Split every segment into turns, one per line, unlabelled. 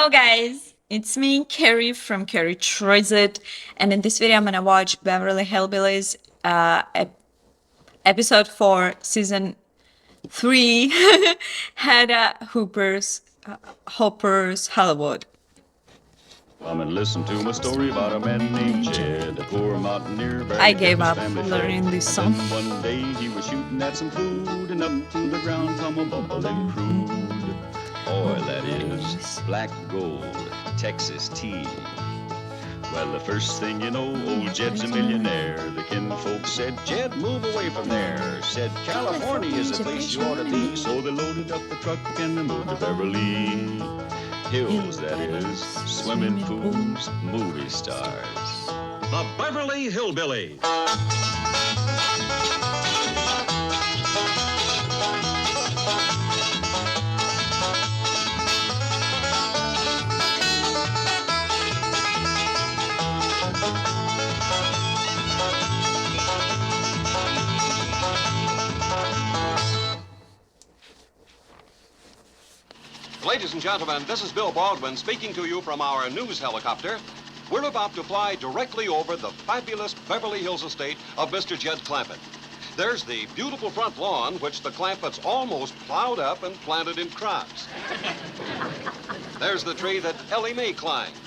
Hello guys, it's me, Carrie from Carrie Tries It, and in this video I'm gonna watch Beverly Hillbillies episode 4, season 3, Hedda Hopper's Hollywood.
Come and listen to my story about a man named Jed, a poor mountaineer.
I gave up learning this song.
Then one day he was shooting at some food, and up to the ground come a bubbling crude oil, that is black gold, Texas tea. Well, the first thing you know, old Jed's a millionaire. The kinfolk said, Jed, move away from there. Said, California is the place you ought to be. So they loaded up the truck and they moved to Beverly Hills, that is, swimming pools, movie stars.
The Beverly Hillbillies.
Ladies and gentlemen, this is Bill Baldwin speaking to you from our news helicopter. We're about to fly directly over the fabulous Beverly Hills estate of Mr. Jed Clampett. There's the beautiful front lawn, which the Clampetts almost plowed up and planted in crops. There's the tree that Ellie Mae climbs.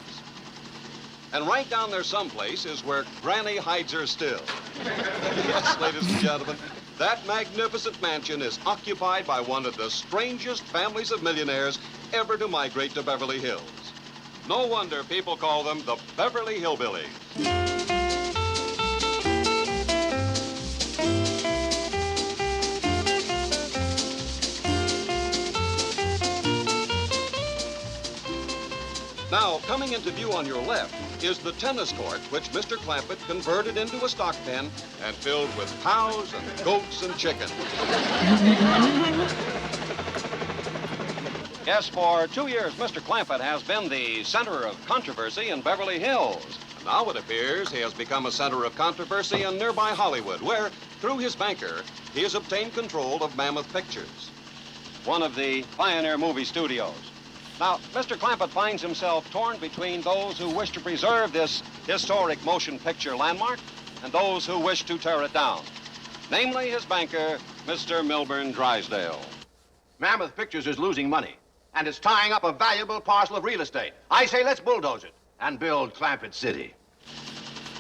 And right down there someplace is where Granny hides her still. Yes, ladies and gentlemen, that magnificent mansion is occupied by one of the strangest families of millionaires ever to migrate to Beverly Hills. No wonder people call them the Beverly Hillbillies. Now, coming into view on your left is the tennis court, which Mr. Clampett converted into a stock pen and filled with cows and goats and chickens. Yes, for 2 years, Mr. Clampett has been the center of controversy in Beverly Hills. Now it appears he has become a center of controversy in nearby Hollywood, where, through his banker, he has obtained control of Mammoth Pictures, one of the pioneer movie studios. Now, Mr. Clampett finds himself torn between those who wish to preserve this historic motion picture landmark and those who wish to tear it down, namely his banker, Mr. Milburn Drysdale.
Mammoth Pictures is losing money, and it's tying up a valuable parcel of real estate. I say let's bulldoze it and build Clampett City.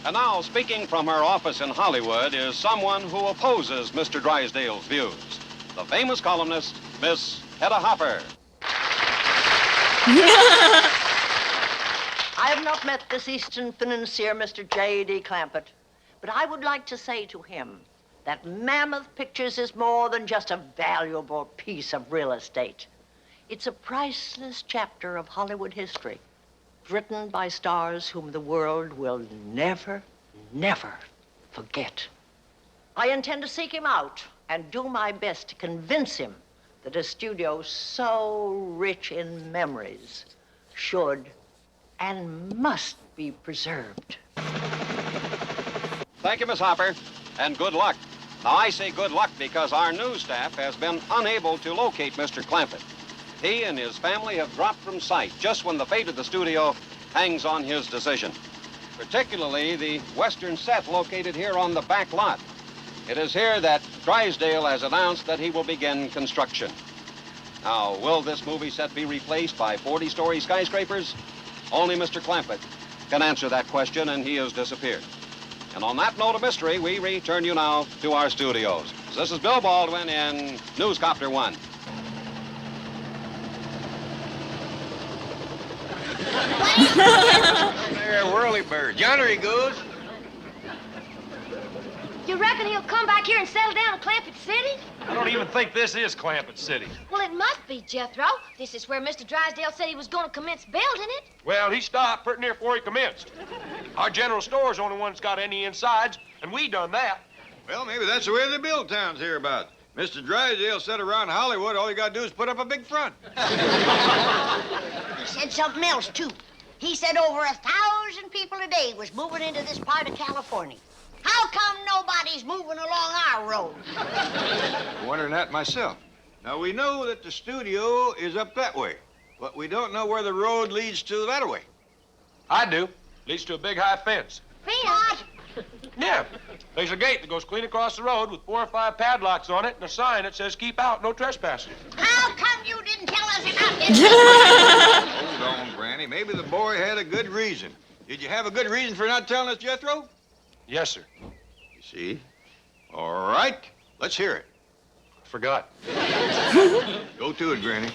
And now, speaking from her office in Hollywood is someone who opposes Mr. Drysdale's views, the famous columnist, Miss Hedda Hopper.
I have not met this Eastern financier, Mr. J.D. Clampett, but I would like to say to him that Mammoth Pictures is more than just a valuable piece of real estate. It's a priceless chapter of Hollywood history, written by stars whom the world will never, never forget. I intend to seek him out and do my best to convince him that a studio so rich in memories should and must be preserved.
Thank you, Miss Hopper, and good luck. Now, I say good luck because our news staff has been unable to locate Mr. Clampett. He and his family have dropped from sight just when the fate of the studio hangs on his decision, particularly the western set located here on the back lot. It is here that Drysdale has announced that he will begin construction. Now, will this movie set be replaced by 40-story skyscrapers? Only Mr. Clampett can answer that question, and he has disappeared. And on that note of mystery, we return you now to our studios. This is Bill Baldwin in Newscopter 1.
There, whirlybird. Yonder he goes.
You reckon he'll come back here and settle down in Clampett City?
I don't even think this is Clampett City.
Well, it must be, Jethro. This is where Mr. Drysdale said he was going to commence building it.
Well, he stopped pretty near before he commenced. Our general store's the only one that's got any insides, and we done that.
Well, maybe that's the way they build towns hereabouts. Mr. Drysdale said around Hollywood, all you gotta do is put up a big front.
He said something else, too. He said over 1,000 people a day was moving into this part of California. How come nobody's moving along our road?
I'm wondering that myself. Now, we know that the studio is up that way. But we don't know where the road leads to that way.
I do. Leads to a big high fence.
What?
Yeah. There's a gate that goes clean across the road with 4 or 5 padlocks on it and a sign that says keep out, no trespassing.
How come you didn't tell us about this?
Hold on, Granny. Maybe the boy had a good reason. Did you have a good reason for not telling us, Jethro?
Yes, sir.
You see? All right. Let's hear it.
Forgot.
Go to it, Granny.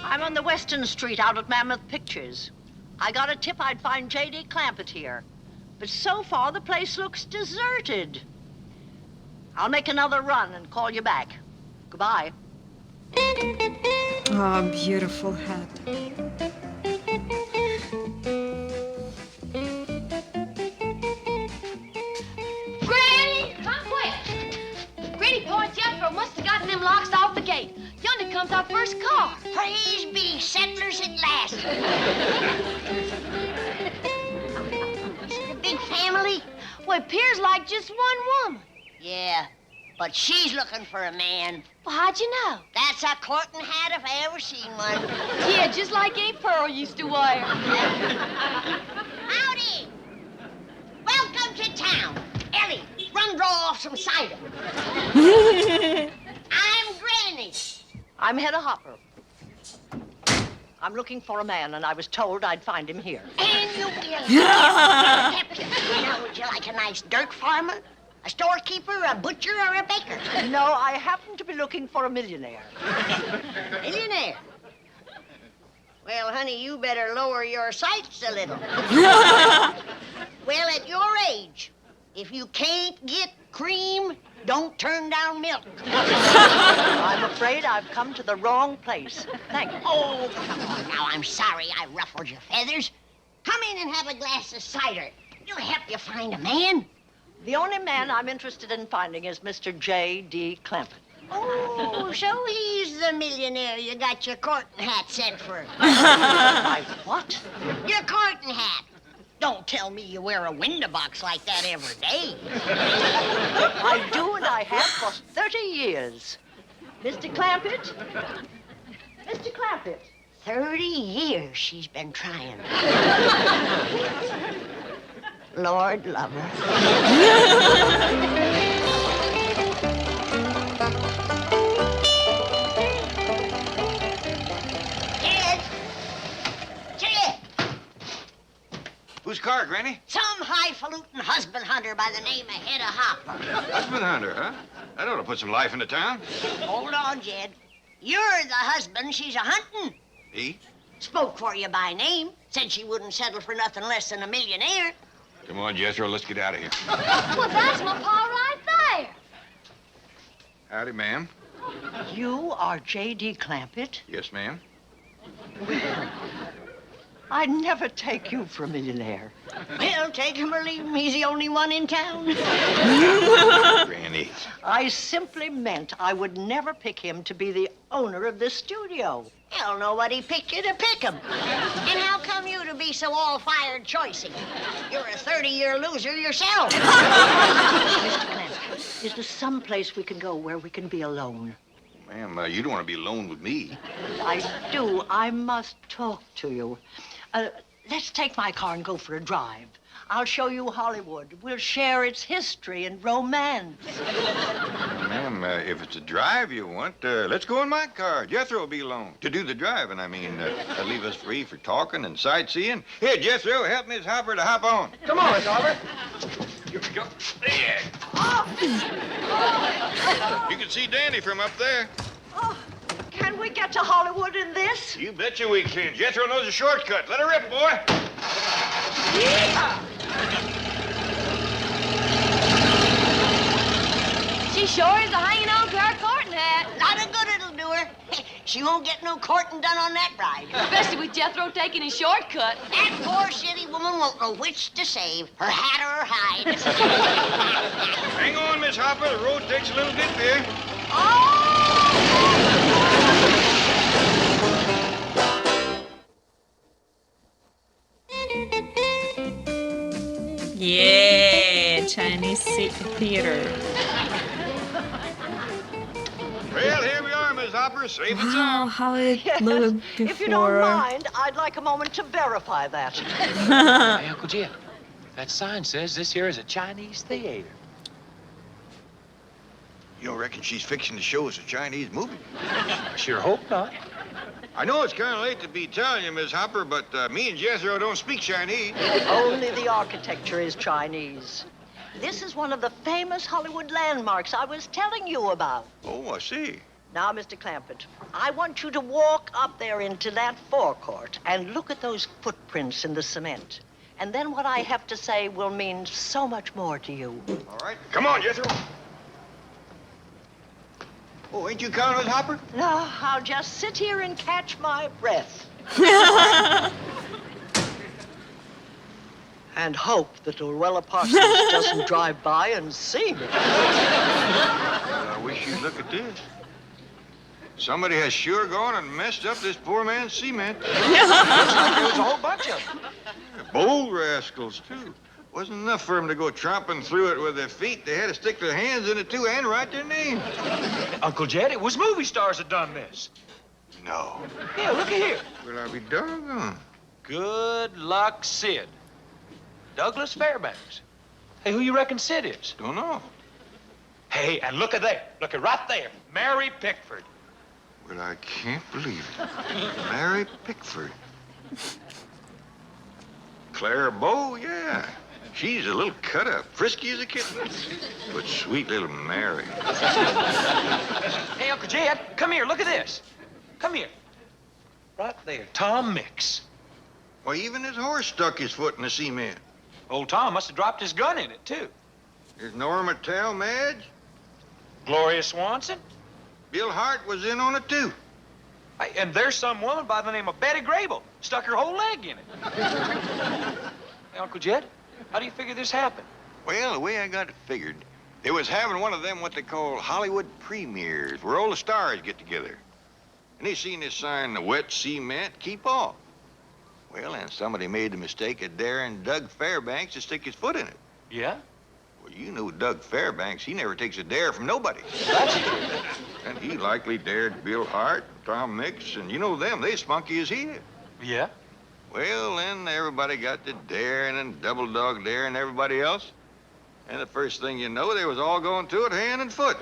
I'm on the Western Street out at Mammoth Pictures. I got a tip I'd find J.D. Clampett here. But so far, the place looks deserted. I'll make another run and call you back. Goodbye.
Oh, beautiful hat.
Granny, come quick. Granny, Paul and Jethro must have gotten them locks off the gate. Yonder comes our first car.
Praise be, settlers at last. Is it a big family?
Well, it appears like just one woman.
Yeah, but she's looking for a man.
Well, how'd you know?
That's a courting hat if I ever seen one.
Yeah, just like Aunt Pearl used to wear.
Howdy. Welcome to town. Ellie, run draw off some cider. I'm Granny.
I'm Hedda Hopper. I'm looking for a man, and I was told I'd find him here.
And you will. Now, would you like a nice dirt farmer? A storekeeper, a butcher, or a baker?
No, I happen to be looking for a millionaire.
Millionaire? Well, honey, you better lower your sights a little. Well, at your age, if you can't get cream, don't turn down milk.
I'm afraid I've come to the wrong place. Thank you.
Oh, come on now. I'm sorry I ruffled your feathers. Come in and have a glass of cider. It'll help you find a man.
The only man I'm interested in finding is Mr. J.D. Clampett.
Oh, so he's the millionaire you got your courting hat set for.
My what?
Your courting hat. Don't tell me you wear a window box like that every day.
I do, and I have for 30 years. Mr. Clampett? Mr. Clampett?
30 years she's been trying. Lord love her.
Whose car, Granny?
Some highfalutin husband hunter by the name of Hedda Hopper.
Husband hunter, huh? That ought to put some life into town.
Hold on, Jed. You're the husband she's a-hunting.
Me?
Spoke for you by name. Said she wouldn't settle for nothing less than a millionaire.
Come on, Jethro, let's get out of here.
Well, that's my pa right there.
Howdy, ma'am.
You are J.D. Clampett?
Yes, ma'am.
I'd never take you for a millionaire.
Well, take him or leave him. He's the only one in town.
Granny.
I simply meant I would never pick him to be the owner of this studio.
Hell, nobody picked you to pick him. And how come you to be so all-fired choicey? You're a 30-year loser yourself.
Mr. Clampett, is there some place we can go where we can be alone?
Ma'am, you don't want to be alone with me.
I do. I must talk to you. Let's take my car and go for a drive. I'll show you Hollywood. We'll share its history and romance.
Ma'am, if it's a drive you want, let's go in my car. Jethro will be alone. To do the driving, I mean. That'll leave us free for talking and sightseeing. Here, Jethro, help Miss Hopper to hop on.
Come on, Miss Hopper. Here we go. Yeah.
You can see Danny from up there.
Oh, can we get to Hollywood in this?
You betcha we can. Jethro knows a shortcut. Let her rip, boy.
Yeah.
She sure is hanging on to her courting hat.
Lot of good it'll do her. She won't get no courting done on that ride.
Especially with Jethro taking his shortcut.
That poor city woman won't know which to save, her hat or her hide.
Hang on, Miss Hopper. The road takes a little dip here.
Yeah, Chinese theater.
Well, here we are, Miss Hopper, safe and
Wow,
sound.
how it
Yes,
looked before.
if you don't mind, I'd like a moment to verify that.
Hey, Uncle Jed, that sign says this here is a Chinese theater.
You don't reckon she's fixing to show us a Chinese movie?
I sure hope not.
I know it's kind of late to be telling you, Miss Hopper, but me and Jethro don't speak Chinese.
Only the architecture is Chinese. This is one of the famous Hollywood landmarks I was telling you about.
Oh, I see.
Now, Mr. Clampett, I want you to walk up there into that forecourt and look at those footprints in the cement. And then what I have to say will mean so much more to you.
All right, come on, Jethro. Oh, ain't you counting, Miss Hopper?
No, I'll just sit here and catch my breath. And hope that Luella Parsons doesn't drive by and see me.
Well, I wish you'd look at this. Somebody has sure gone and messed up this poor man's cement.
Looks like there was a whole bunch of them.
Bold rascals, too. Wasn't enough for them to go tromping through it with their feet. They had to stick their hands in it, too, and write their names.
Uncle Jed, it was movie stars that done this.
No.
Yeah, look at here.
Well, I'll be doggone.
Good luck, Sid. Douglas Fairbanks. Hey, who you reckon Sid is?
Don't know.
Hey, and look at there. Look at right there. Mary Pickford.
Well, I can't believe it. Mary Pickford. Clara Bow, yeah. She's a little cut up, frisky as a kitten. But sweet little Mary.
Hey, Uncle Jed, come here. Look at this. Come here. Right there. Tom Mix.
Why, even his horse stuck his foot in the cement.
Old Tom must have dropped his gun in it, too.
There's Norma Talmadge.
Gloria Swanson.
Bill Hart was in on it, too.
Hey, and there's some woman by the name of Betty Grable. Stuck her whole leg in it. Hey, Uncle Jed, how do you figure this happened?
Well, the way I got it figured, they was having one of them what they call Hollywood premieres, where all the stars get together. And they seen this sign, the wet cement, keep off. Well, and somebody made the mistake of daring Doug Fairbanks to stick his foot in it.
Yeah?
Well, you know Doug Fairbanks, he never takes a dare from nobody.
That's true.
And he likely dared Bill Hart, Tom Mix, and you know them, they spunky as he is.
Yeah?
Well, then everybody got to daring and double dog daring everybody else. And the first thing you know, they was all going to it hand and foot.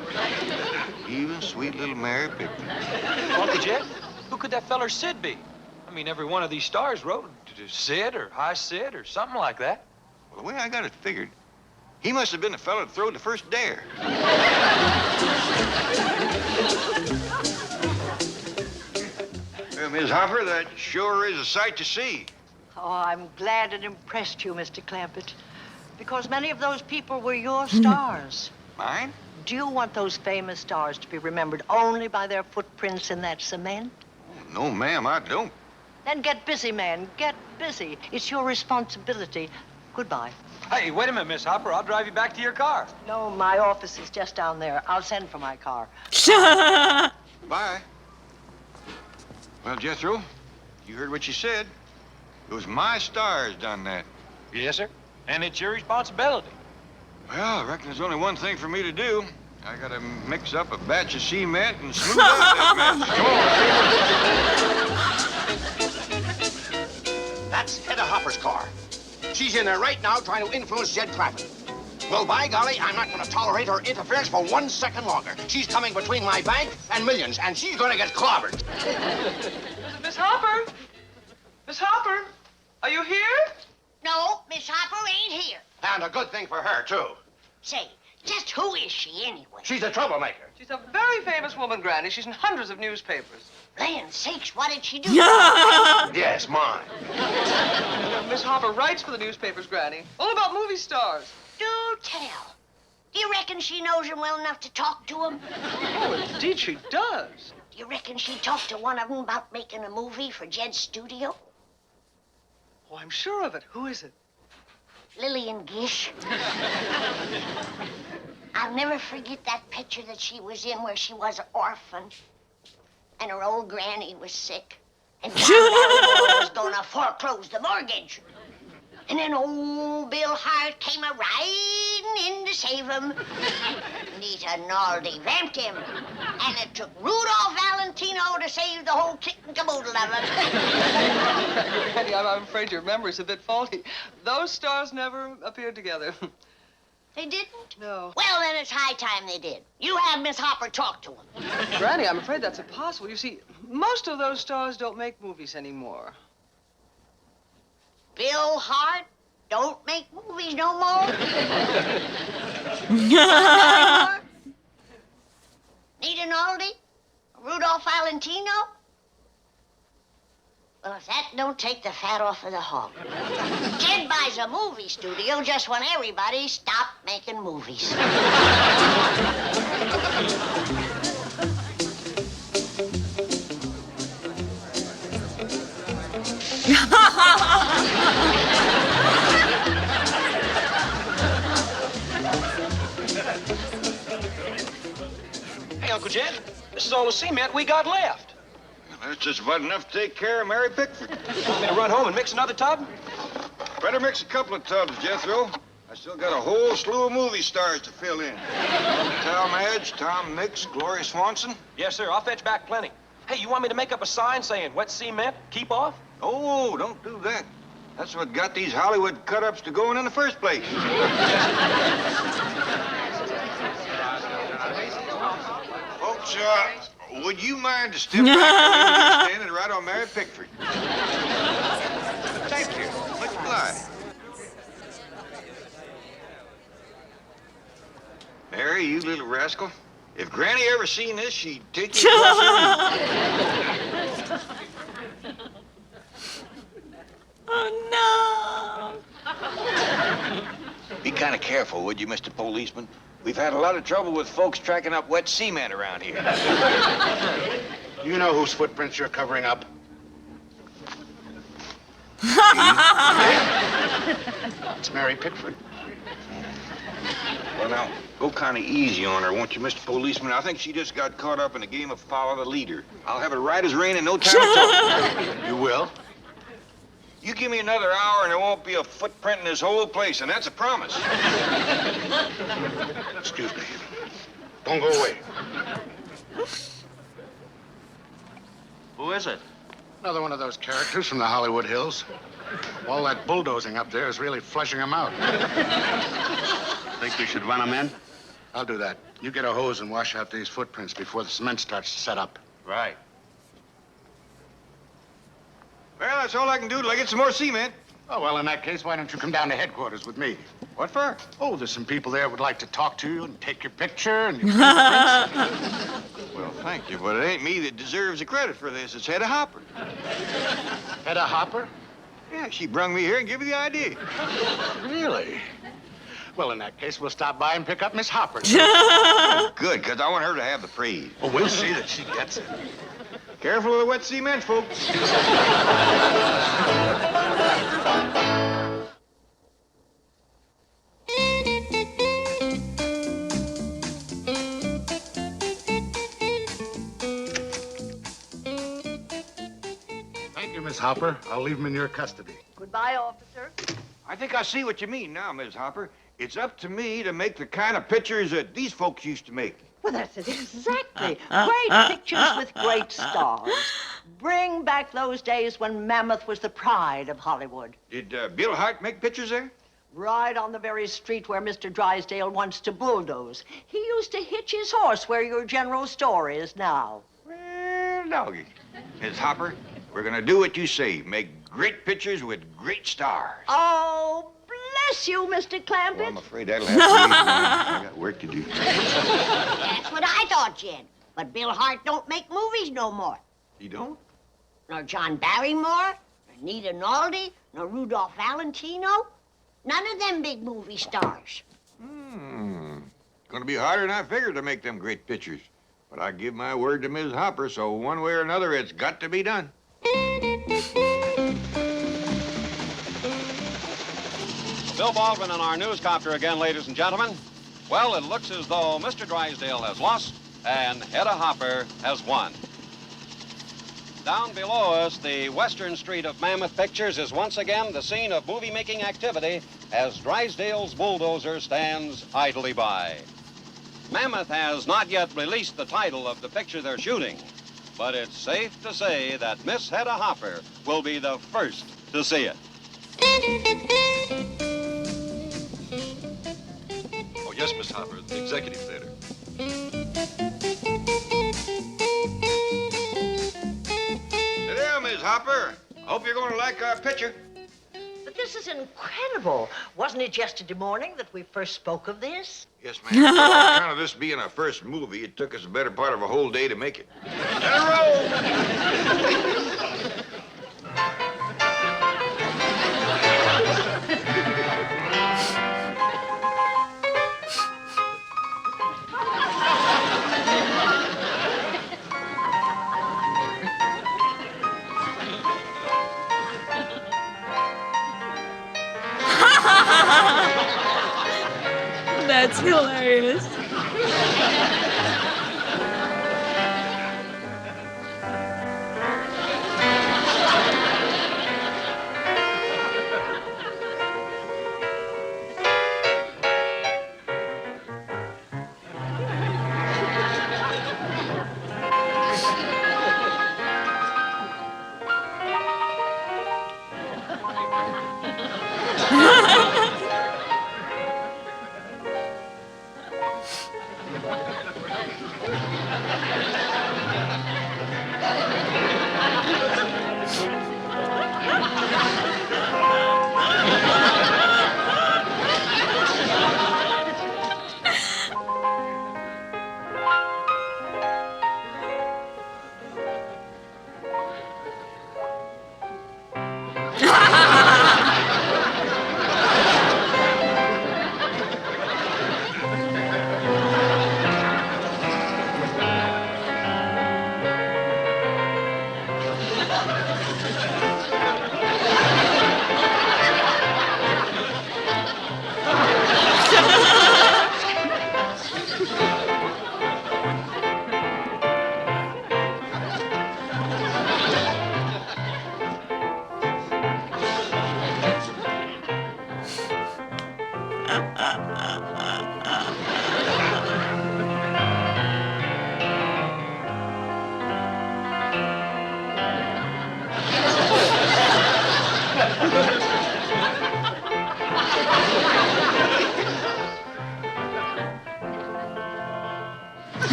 Even sweet little Mary Pickford.
Uncle Jed, who could that feller Sid be? I mean, every one of these stars wrote to Sid or High Sid or something like that.
Well, the way I got it figured, he must have been the fella that throwed the first dare. Well, Miss Hopper, that sure is a sight to see.
Oh, I'm glad it impressed you, Mr. Clampett, because many of those people were your stars.
Mine?
Do you want those famous stars to be remembered only by their footprints in that cement?
Oh, no, ma'am, I don't.
Then get busy, man. Get busy. It's your responsibility. Goodbye.
Hey, wait a minute, Miss Hopper. I'll drive you back to your car.
No, my office is just down there. I'll send for my car.
Bye. Well, Jethro, you heard what she said. It was my stars done that.
Yes, sir. And it's your responsibility.
Well, I reckon there's only one thing for me to do. I gotta mix up a batch of cement and smooth out that mess.
That's Hedda Hopper's car. She's in there right now trying to influence Jed Clampett. Well, by golly, I'm not going to tolerate her interference for 1 second longer. She's coming between my bank and millions, and she's going to get clobbered.
Miss Hopper? Miss Hopper? Are you here?
No, Miss Hopper ain't here.
And a good thing for her, too.
Say, just who is she anyway?
She's a troublemaker.
She's a very famous woman, Granny. She's in hundreds of newspapers.
Land sakes, what did she do?
Yes, mine.
Miss Hopper writes for the newspapers, Granny. All about movie stars.
Do tell. Do you reckon she knows him well enough to talk to him?
Oh, indeed she does.
Do you reckon she talked to one of them about making a movie for Jed's studio?
Oh, I'm sure of it. Who is it?
Lillian Gish. I'll never forget that picture that she was in where she was an orphan and her old granny was sick and John Barrymore was gonna foreclose the mortgage. And then old Bill Hart came a-riding in to save him. Nita Naldi vamped him. And it took Rudolph Valentino to save the whole kit and caboodle of him.
Granny, I'm afraid your memory's a bit faulty. Those stars never appeared together.
They didn't?
No.
Well, then it's high time they did. You have Miss Hopper talk to him.
Granny, I'm afraid that's impossible. You see, most of those stars don't make movies anymore.
Bill Hart don't make movies no more? Nita Naldi? Rudolph Valentino? Well, if that don't take the fat off of the hog. Jed buys a movie studio just when everybody stopped making movies.
Hey, Uncle Jed, this is all the cement we got left.
That's just about enough to take care of Mary Pickford.
You want me to run home and mix another tub?
Better mix a couple of tubs, Jethro. I still got a whole slew of movie stars to fill in. Tom Edge, Tom Mix, Gloria Swanson.
Yes, sir. I'll fetch back plenty. Hey, you want me to make up a sign saying wet cement, keep off?
Oh, don't do that. That's what got these Hollywood cut-ups to going in the first place. Folks, would you mind to step back and standing right on Mary Pickford? Thank you. Much obliged. Mary, you little rascal. If Granny ever seen this, she'd take you across her room.
Oh,
Be kind of careful, would you, Mr. Policeman? We've had a lot of trouble with folks tracking up wet cement around here.
You know whose footprints you're covering up? It's Mary Pickford.
Well, now, go kind of easy on her, won't you, Mr. Policeman? I think she just got caught up in a game of follow the leader. I'll have it right as rain in no time at all.
You will?
You give me another hour and there won't be a footprint in this whole place, and that's a promise.
Excuse me. Don't go away.
Who is it?
Another one of those characters from the Hollywood Hills. All that bulldozing up there is really flushing them out.
Think we should run them in?
I'll do that. You get a hose and wash out these footprints before the cement starts to set up.
Right.
Well, that's all I can do till I get some more cement.
Oh, well, in that case, why don't you come down to headquarters with me?
What for?
Oh, there's some people there would like to talk to you and take your picture and your fingerprints.
Well, thank you, but it ain't me that deserves the credit for this. It's Hedda Hopper.
Hedda Hopper?
Yeah, she brung me here and gave me the idea.
Really? Well, in that case, we'll stop by and pick up Miss Hopper.
Good, because I want her to have the praise.
Oh, we'll see that she gets it.
Careful of the wet cement, folks.
Thank you, Miss Hopper. I'll leave him in your custody.
Goodbye, officer.
I think I see what you mean now, Miss Hopper. It's up to me to make the kind of pictures that these folks used to make.
Well, that's it exactly. Great pictures with great stars. Bring back those days when Mammoth was the pride of Hollywood.
Did Bill Hart make pictures there?
Right on the very street where Mr. Drysdale wants to bulldoze. He used to hitch his horse where your general store is now.
Well, doggy. Miss Hopper, we're gonna do what you say. Make great pictures with great stars.
Oh, bless you, Mr. Clampett.
Well, I'm afraid that'll have to wait. I got work to do.
That's what I thought, Jed. But Bill Hart don't make movies no more.
You don't?
Nor John Barrymore, nor Nita Naldi, nor Rudolph Valentino. None of them big movie stars.
Gonna be harder than I figured to make them great pictures. But I give my word to Ms. Hopper, so one way or another, it's got to be done.
Bill Baldwin in our newscopter again, ladies and gentlemen. Well, it looks as though Mr. Drysdale has lost and Hedda Hopper has won. Down below us, the western street of Mammoth Pictures is once again the scene of movie-making activity as Drysdale's bulldozer stands idly by. Mammoth has not yet released the title of the picture they're shooting, but it's safe to say that Miss Hedda Hopper will be the first to see it.
Oh, yes, Miss Hopper, the executive theater.
Sit down, Miss Hopper. I hope you're going to like our picture.
But this is incredible. Wasn't it yesterday morning that we first spoke of this?
Yes, ma'am. Well, on account of this being our first movie, it took us the better part of a whole day to make it. Let her roll!
That's hilarious.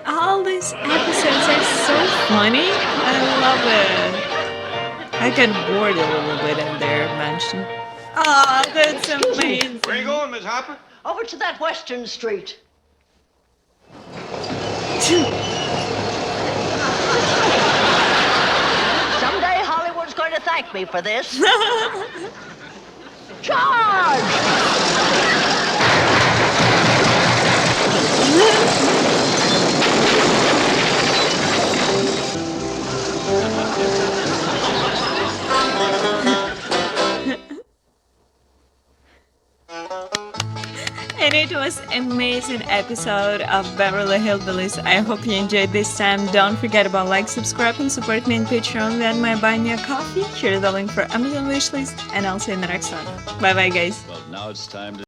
All these episodes are so funny. I love it. I get bored a little bit in their mansion. Oh, that's amazing.
Where are you going, Miss Hopper?
Over to that western street. Someday Hollywood's going to thank me for this. Charge!
was an amazing episode of Beverly Hillbillies. I hope you enjoyed this time. Don't forget about like, subscribe, and support me on Patreon and my Buy Me a Coffee. Here's the link for Amazon wishlist, and I'll see you in the next one. Bye bye, guys.
Well, now it's time to